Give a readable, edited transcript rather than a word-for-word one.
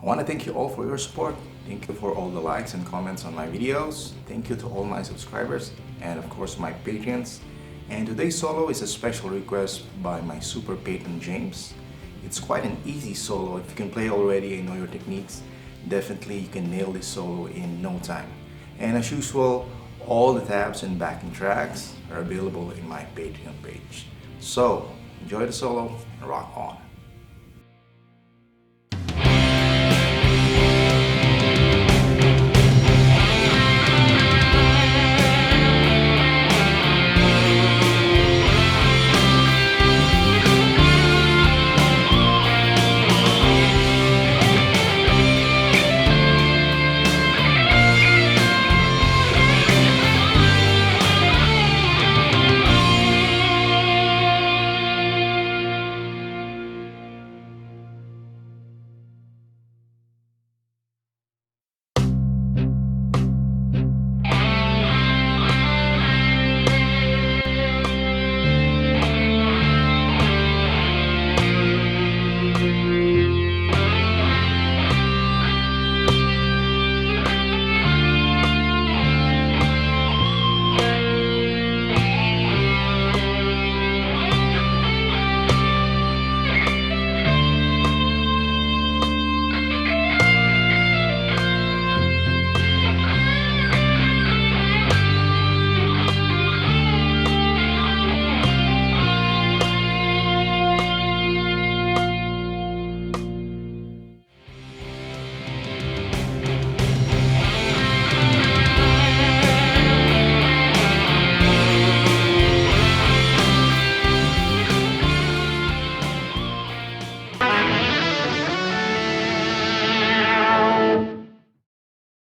I want to thank you all for your support. Thank you for all the likes and comments on my videos. Thank you to all my subscribers and of course my patrons. And today's solo is a special request by my super patron James. It's quite an easy solo. If you can play already and know your techniques, definitely you can nail this solo in no time. And as usual, all the tabs and backing tracks are available in my Patreon page. So enjoy the solo and rock on.